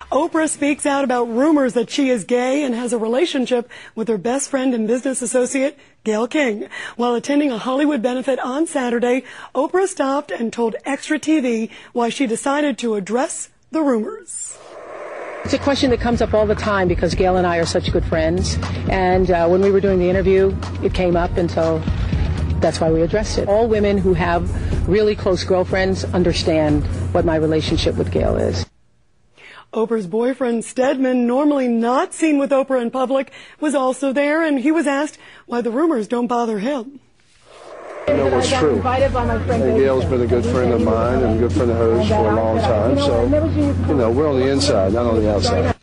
Oprah speaks out about rumors that she is gay and has a relationship with her best friend and business associate, Gayle King. While attending a Hollywood benefit on Saturday, Oprah stopped and told Extra TV why she decided to address the rumors. It's a question that comes up all the time because Gayle and I are such good friends. And when we were doing the interview, it came up, and so that's why we addressed it. All women who have really close girlfriends understand what my relationship with Gayle is. Oprah's boyfriend, Stedman, normally not seen with Oprah in public, was also there, and he was asked why the rumors don't bother him. I know what's true. And Gayle's been a good friend of mine and a good friend of hers for a long time, so, we're on the inside, not on the outside.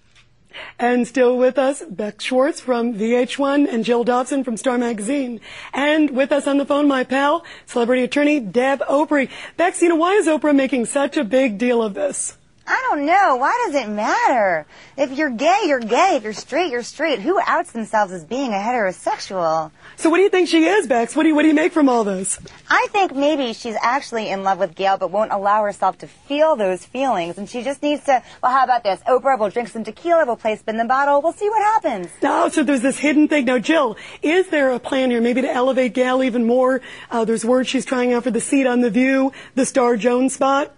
And still with us, Bex Schwartz from VH1 and Jill Dobson from Star Magazine. And with us on the phone, my pal, celebrity attorney Deb Opry. Bex, why is Oprah making such a big deal of this? I don't know. Why does it matter? If you're gay, you're gay. If you're straight, you're straight. Who outs themselves as being a heterosexual? So what do you think she is, Bex? What do you make from all this? I think maybe she's actually in love with Gayle but won't allow herself to feel those feelings. And she just needs to, well, how about this? Oprah, we'll drink some tequila, we'll play spin the bottle, we'll see what happens. Oh, so there's this hidden thing. Now, Jill, is there a plan here maybe to elevate Gayle even more? There's word she's trying out for the seat on The View, the Star Jones spot.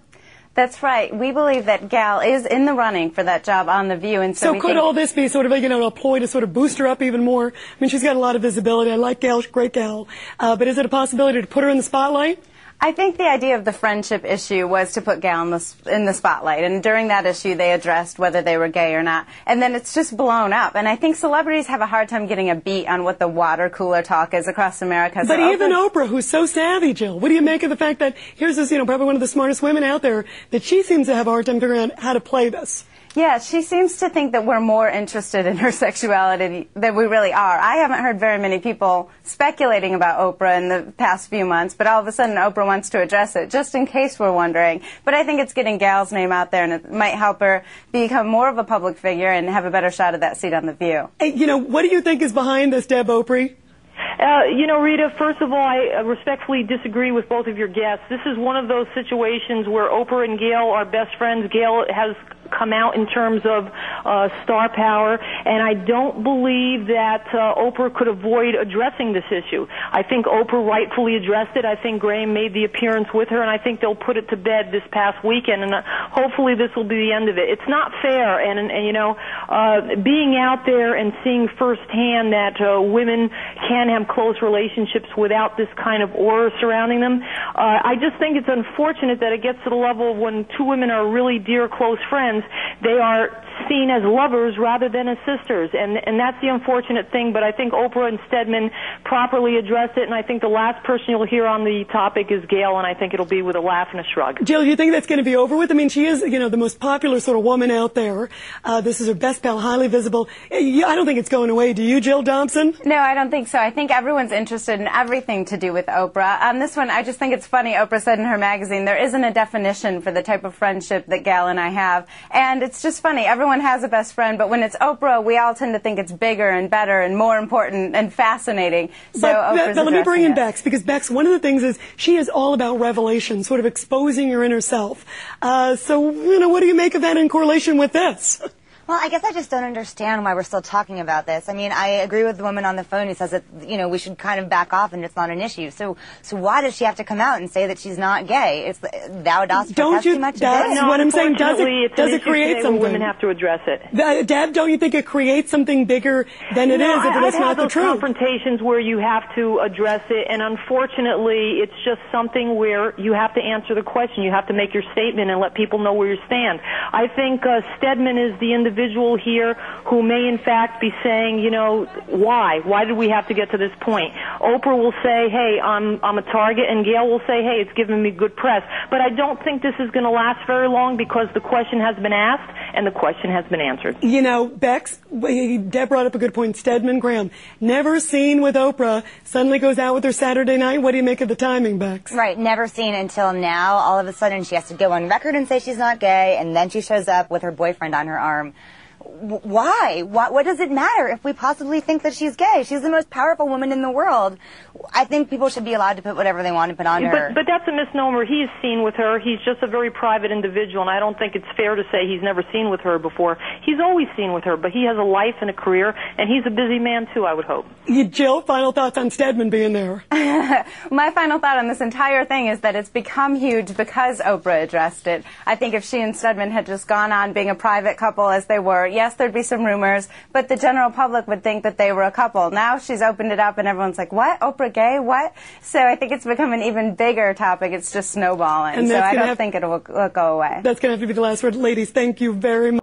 That's right. We believe that Gayle is in the running for that job on The View. And so could all this be sort of a ploy to sort of boost her up even more? I mean, she's got a lot of visibility. I like Gayle, great Gayle. But is it a possibility to put her in the spotlight? I think the idea of the friendship issue was to put Gayle in the spotlight. And during that issue, they addressed whether they were gay or not. And then it's just blown up. And I think celebrities have a hard time getting a beat on what the water cooler talk is across America. But even Oprah, who's so savvy, Jill, what do you make of the fact that here's this, probably one of the smartest women out there, that she seems to have a hard time figuring out how to play this? Yeah, she seems to think that we're more interested in her sexuality than we really are. I haven't heard very many people speculating about Oprah in the past few months, but all of a sudden Oprah wants to address it, just in case we're wondering. But I think it's getting Gayle's name out there, and it might help her become more of a public figure and have a better shot at that seat on The View. Hey, what do you think is behind this, Deb Opry? Rita, first of all, I respectfully disagree with both of your guests. This is one of those situations where Oprah and Gayle are best friends. Gayle has come out in terms of star power, and I don't believe that Oprah could avoid addressing this issue. I think Oprah rightfully addressed it. I think Graham made the appearance with her, and I think they'll put it to bed this past weekend, and hopefully this will be the end of it. It's not fair, and being out there and seeing firsthand that women can have close relationships without this kind of aura surrounding them, I just think it's unfortunate that it gets to the level of when two women are really dear, close friends, they are seen as lovers rather than as sisters, and that's the unfortunate thing. But I think Oprah and Stedman properly addressed it, and I think the last person you'll hear on the topic is Gayle, and I think it'll be with a laugh and a shrug. Jill, you think that's going to be over with? I mean, she is, the most popular sort of woman out there. This is her best pal, highly visible. I don't think it's going away. Do you, Jill Dobson? No, I don't think so. I think everyone's interested in everything to do with Oprah. On this one, I just think it's funny. Oprah said in her magazine, there isn't a definition for the type of friendship that Gayle and I have, and it's just funny. Everyone has a best friend, but when it's Oprah, we all tend to think it's bigger and better and more important and fascinating. So but let me bring in Bex, because Bex, one of the things is she is all about revelation, sort of exposing your inner self. So, what do you make of that in correlation with this? Well, I guess I just don't understand why we're still talking about this. I mean, I agree with the woman on the phone who says that, we should kind of back off and it's not an issue. So why does she have to come out and say that she's not gay? It's thou dost protest too much. That's what I'm saying. Does it create something? Women have to address it. Deb, don't you think it creates something bigger than it is if it is not the truth? I've had those confrontations where you have to address it, and unfortunately, it's just something where you have to answer the question. You have to make your statement and let people know where you stand. I think Stedman is the individual here who may in fact be saying, why did we have to get to this point? Oprah will say, hey, I'm a target, and Gayle will say, hey, it's giving me good press. But I don't think this is going to last very long because the question has been asked and the question has been answered. Bex, Deb brought up a good point. Stedman Graham, never seen with Oprah, suddenly goes out with her Saturday night. What do you make of the timing, Bex? Right, never seen until now. All of a sudden she has to go on record and say she's not gay, and then she shows up with her boyfriend on her arm. Why? What does it matter if we possibly think that she's gay? She's the most powerful woman in the world. I think people should be allowed to put whatever they want to put on her. But that's a misnomer. He's seen with her. He's just a very private individual, and I don't think it's fair to say he's never seen with her before. He's always seen with her, but he has a life and a career, and he's a busy man, too, I would hope. Jill, final thoughts on Stedman being there? My final thought on this entire thing is that it's become huge because Oprah addressed it. I think if she and Stedman had just gone on being a private couple as they were, yes, there'd be some rumors, but the general public would think that they were a couple. Now she's opened it up and everyone's like, what? Oprah gay? What? So I think it's become an even bigger topic. It's just snowballing. So I don't think it will go away. That's going to have to be the last word. Ladies, thank you very much.